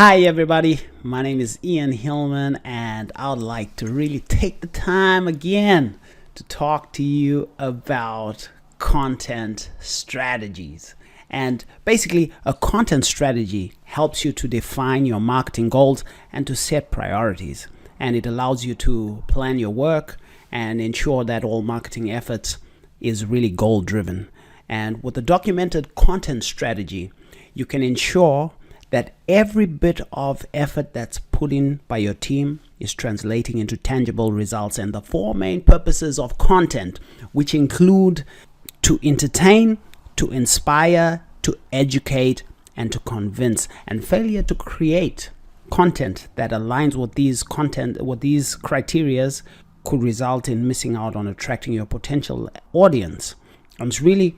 Hi everybody, my name is Ian Hillman and I would like to really take the time again to talk to you about content strategies. And basically, a content strategy helps you to define your marketing goals and to set priorities. And it allows you to plan your work and ensure that all marketing efforts is really goal driven. And with a documented content strategy, you can ensure that every bit of effort that's put in by your team is translating into tangible results. And the four main purposes of content, which include to entertain, to inspire, to educate, and to convince. And failure to create content that aligns with these criterias could result in missing out on attracting your potential audience. And it's really,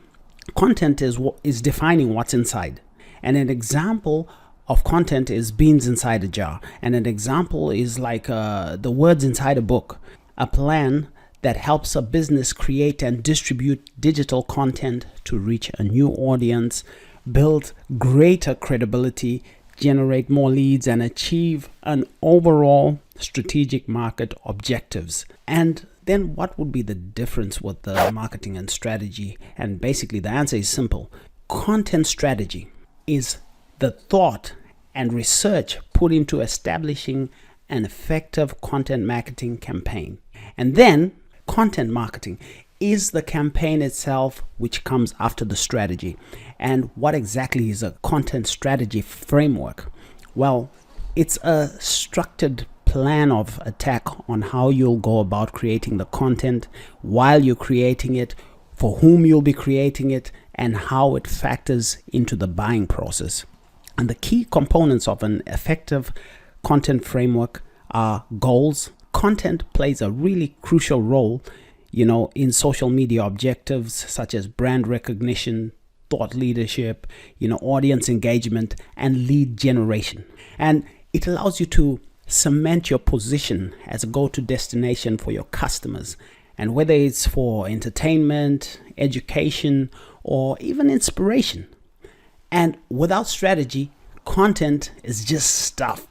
content is defining what's inside. And an example of content is beans inside a jar. And an example is like the words inside a book. A plan that helps a business create and distribute digital content to reach a new audience, build greater credibility, generate more leads, and achieve an overall strategic market objectives. And then what would be the difference with the marketing and strategy? And basically the answer is simple. Content strategy is the thought and research put into establishing an effective content marketing campaign. And then content marketing is the campaign itself, which comes after the strategy. And what exactly is a content strategy framework? Well, it's a structured plan of attack on how you'll go about creating the content, while you're creating it, for whom you'll be creating it, and how it factors into the buying process. And the key components of an effective content framework are goals. Content plays a really crucial role, in social media objectives such as brand recognition, thought leadership, audience engagement, and lead generation. And it allows you to cement your position as a go-to destination for your customers. And whether it's for entertainment, education, or even inspiration. And without strategy, content is just stuff.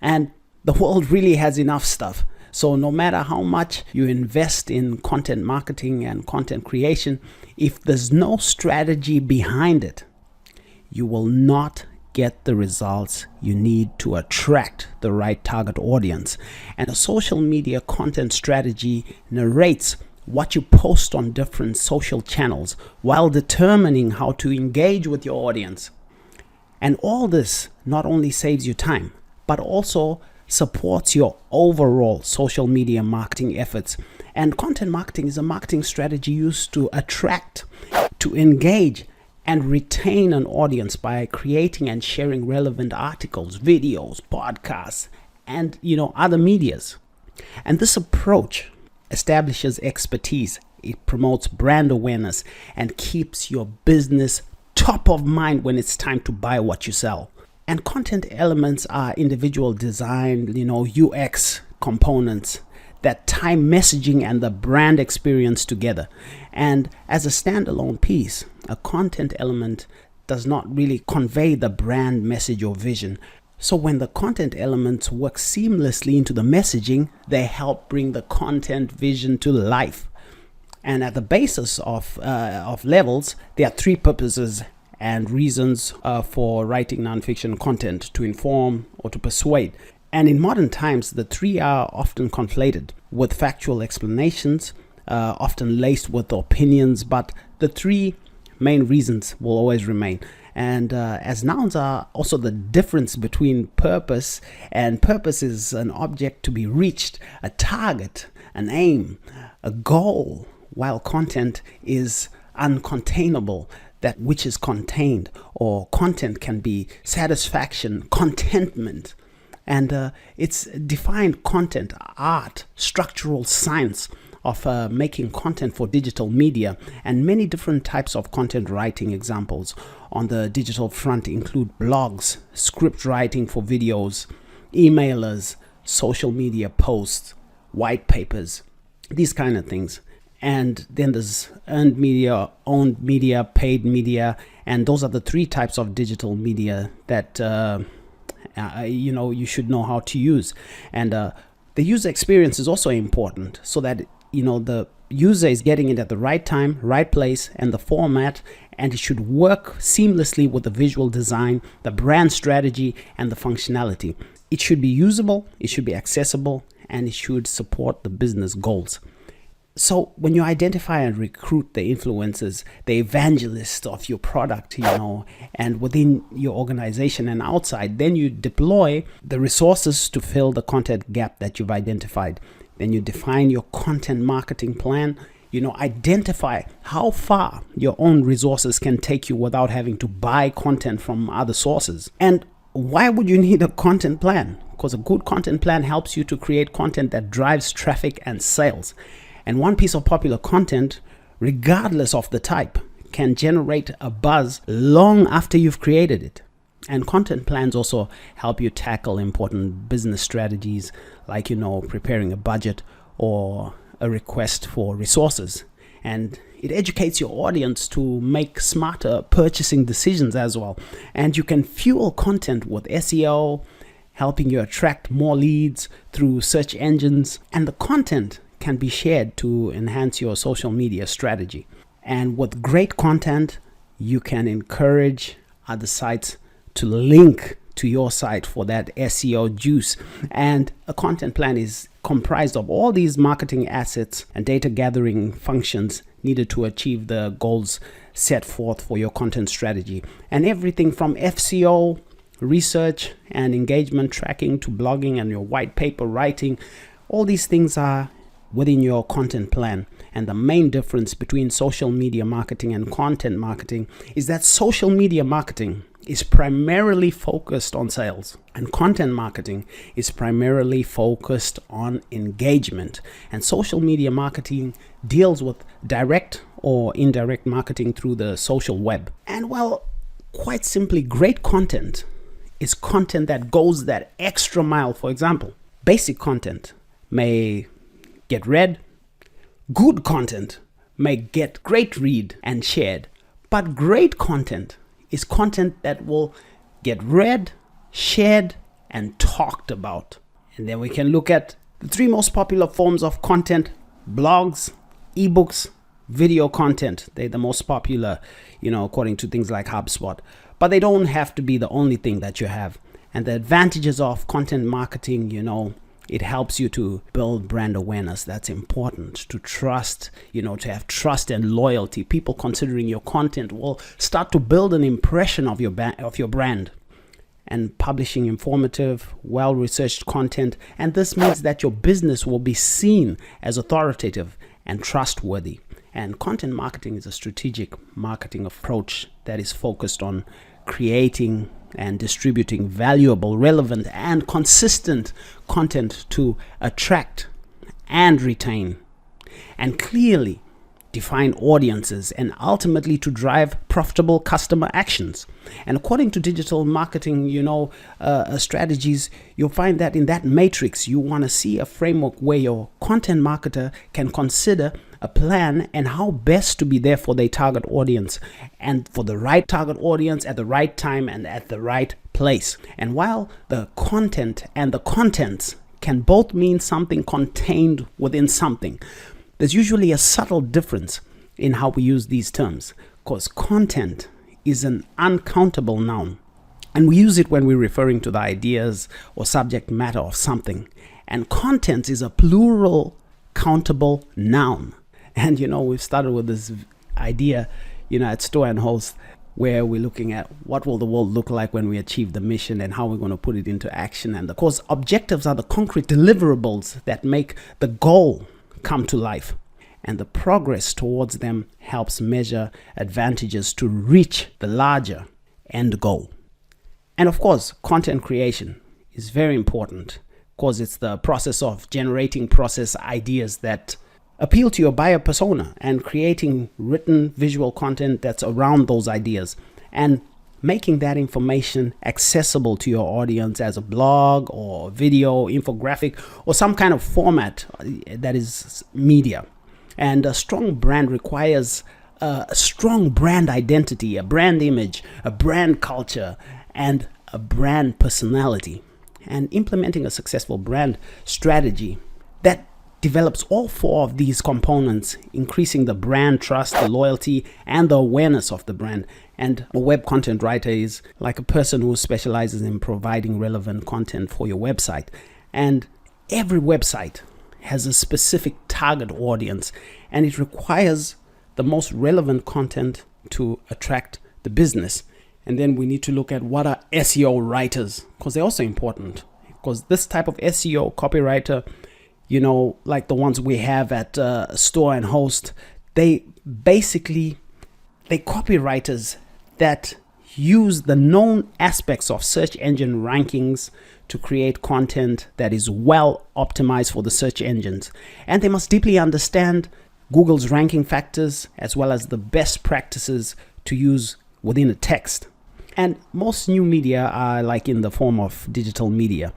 And the world really has enough stuff. So no matter how much you invest in content marketing and content creation, if there's no strategy behind it, you will not get the results you need to attract the right target audience. And a social media content strategy narrates what you post on different social channels while determining how to engage with your audience. And all this not only saves you time, but also supports your overall social media marketing efforts. And content marketing is a marketing strategy used to attract, to engage, and retain an audience by creating and sharing relevant articles, videos, podcasts, and other medias. And this approach establishes expertise, it promotes brand awareness, and keeps your business top of mind when it's time to buy what you sell. And content elements are individual design, UX components that tie messaging and the brand experience together. And as a standalone piece, a content element does not really convey the brand message or vision. So when the content elements work seamlessly into the messaging, they help bring the content vision to life. And at the basis of levels, there are three purposes and reasons for writing nonfiction content: to inform or to persuade. And in modern times, the three are often conflated with factual explanations, often laced with opinions, but the three main reasons will always remain. And as nouns are also the difference between purpose, and purpose is an object to be reached, a target, an aim, a goal, while content is uncontainable, that which is contained, or content can be satisfaction, contentment. And it's defined content, art, structural science of making content for digital media, and many different types of content writing. Examples on the digital front include blogs, script writing for videos, emailers, social media posts, white papers, these kind of things. And then there's earned media, owned media, paid media, and those are the three types of digital media that you should know how to use. And the user experience is also important, so that the user is getting it at the right time, right place, and the format, and it should work seamlessly with the visual design, the brand strategy, and the functionality. It should be usable, it should be accessible, and it should support the business goals. So when you identify and recruit the influencers, the evangelists of your product, and within your organization and outside, then you deploy the resources to fill the content gap that you've identified. Then you define your content marketing plan, identify how far your own resources can take you without having to buy content from other sources. And why would you need a content plan? Because a good content plan helps you to create content that drives traffic and sales. And one piece of popular content, regardless of the type, can generate a buzz long after you've created it. And content plans also help you tackle important business strategies like, preparing a budget or a request for resources. And it educates your audience to make smarter purchasing decisions as well. And you can fuel content with SEO, helping you attract more leads through search engines. And the content can be shared to enhance your social media strategy. And with great content, you can encourage other sites to link to your site for that SEO juice. And a content plan is comprised of all these marketing assets and data gathering functions needed to achieve the goals set forth for your content strategy. And everything from FCO, research and engagement tracking, to blogging and your white paper writing, all these things are within your content plan. And the main difference between social media marketing and content marketing is that social media marketing is primarily focused on sales, and content marketing is primarily focused on engagement. And social media marketing deals with direct or indirect marketing through the social web. And quite simply, great content is content that goes that extra mile. For example, basic content may get read, good content may get great read and shared, but great content is content that will get read, shared, and talked about. And then we can look at the three most popular forms of content: blogs, ebooks, video content. They're the most popular, according to things like HubSpot. But they don't have to be the only thing that you have. And the advantages of content marketing, it helps you to build brand awareness. That's important. To trust, to have trust and loyalty. People considering your content will start to build an impression of your brand. And publishing informative, well-researched content. And this means that your business will be seen as authoritative and trustworthy. And content marketing is a strategic marketing approach that is focused on creating and distributing valuable, relevant, and consistent content to attract and retain and clearly define audiences, and ultimately to drive profitable customer actions. And according to digital marketing, strategies, you'll find that in that matrix, you want to see a framework where your content marketer can consider a plan and how best to be there for their target audience, and for the right target audience at the right time and at the right place. And while the content and the contents can both mean something contained within something, there's usually a subtle difference in how we use these terms, because content is an uncountable noun, and we use it when we're referring to the ideas or subject matter of something. And content is a plural countable noun. And we've started with this idea at Store and Host, where we're looking at what will the world look like when we achieve the mission and how we're going to put it into action. And of course, objectives are the concrete deliverables that make the goal come to life, and the progress towards them helps measure advantages to reach the larger end goal. And of course, content creation is very important, because it's the process of generating process ideas that appeal to your buyer persona, and creating written visual content that's around those ideas, and making that information accessible to your audience as a blog or video, infographic, or some kind of format that is media. And a strong brand requires a strong brand identity, a brand image, a brand culture, and a brand personality and implementing a successful brand strategy that develops all four of these components, increasing the brand trust, the loyalty, and the awareness of the brand. And a web content writer is like a person who specializes in providing relevant content for your website. And every website has a specific target audience, and it requires the most relevant content to attract the business. And then we need to look at what are SEO writers, because they're also important. Because this type of SEO copywriter, like the ones we have at Store and Host, they're copywriters that use the known aspects of search engine rankings to create content that is well optimized for the search engines. And they must deeply understand Google's ranking factors as well as the best practices to use within a text. And most new media are like in the form of digital media.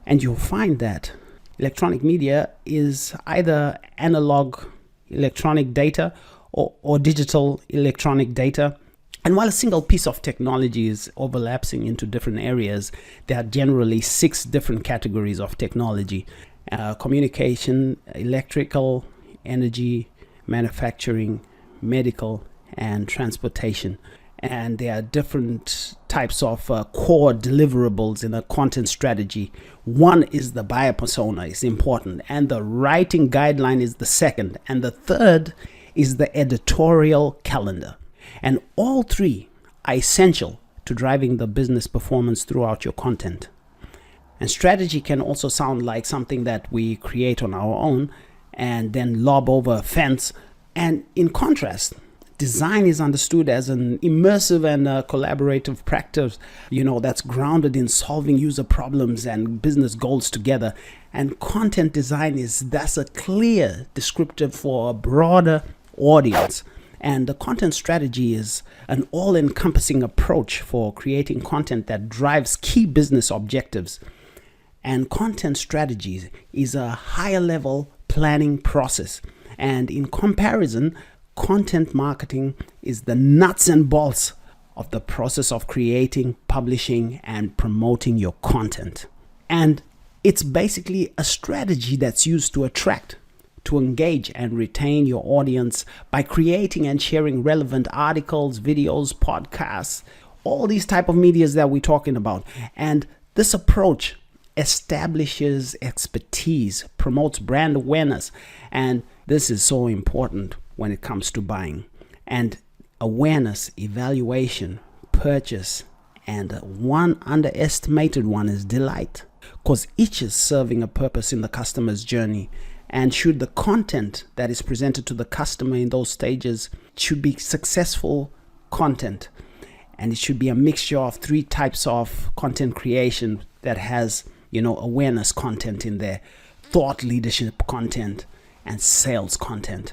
And you'll find that electronic media is either analog electronic data or digital electronic data. And while a single piece of technology is overlapping into different areas, there are generally 6 different categories of technology: communication, electrical, energy, manufacturing, medical, and transportation. And there are different types of core deliverables in a content strategy. One is the buyer persona, is important, and the writing guideline is the second, and the third is the editorial calendar. And all 3 are essential to driving the business performance throughout your content. And strategy can also sound like something that we create on our own and then lob over a fence. And in contrast, design is understood as an immersive and collaborative practice, that's grounded in solving user problems and business goals together. And content design is thus a clear descriptive for a broader audience. And the content strategy is an all-encompassing approach for creating content that drives key business objectives. And content strategy is a higher level planning process. And in comparison, content marketing is the nuts and bolts of the process of creating, publishing, and promoting your content. And it's basically a strategy that's used to attract, to engage and retain your audience by creating and sharing relevant articles, videos, podcasts, all these type of medias that we're talking about. And this approach establishes expertise, promotes brand awareness, and this is so important when it comes to buying. And awareness, evaluation, purchase, and one underestimated one is delight, because each is serving a purpose in the customer's journey. And should the content that is presented to the customer in those stages should be successful content. And it should be a mixture of 3 types of content creation that has, awareness content in there, thought leadership content, and sales content.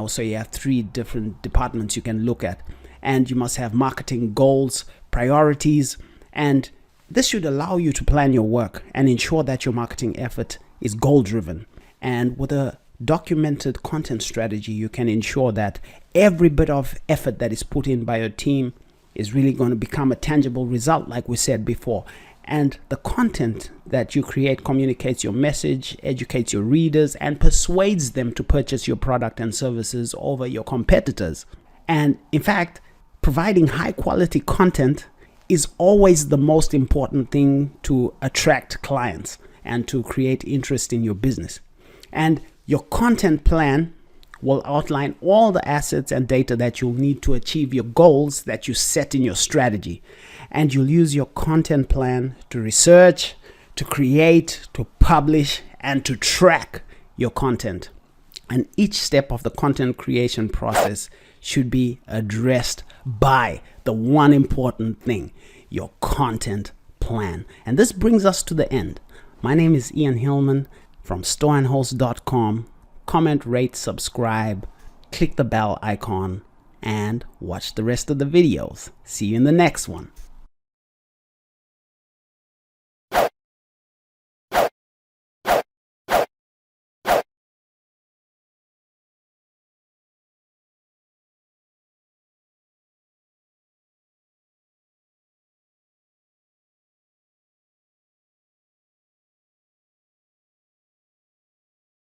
So you have 3 different departments you can look at. And you must have marketing goals, priorities, and this should allow you to plan your work and ensure that your marketing effort is goal-driven. And with a documented content strategy, you can ensure that every bit of effort that is put in by your team is really going to become a tangible result, like we said before. And the content that you create communicates your message, educates your readers, and persuades them to purchase your product and services over your competitors. And in fact, providing high quality content is always the most important thing to attract clients and to create interest in your business. And your content plan will outline all the assets and data that you'll need to achieve your goals that you set in your strategy. And you'll use your content plan to research, to create, to publish, and to track your content. And each step of the content creation process should be addressed by the one important thing, your content plan. And this brings us to the end. My name is Ian Hillman from storeandhost.com. Comment, rate, subscribe, click the bell icon, and watch the rest of the videos. See you in the next one.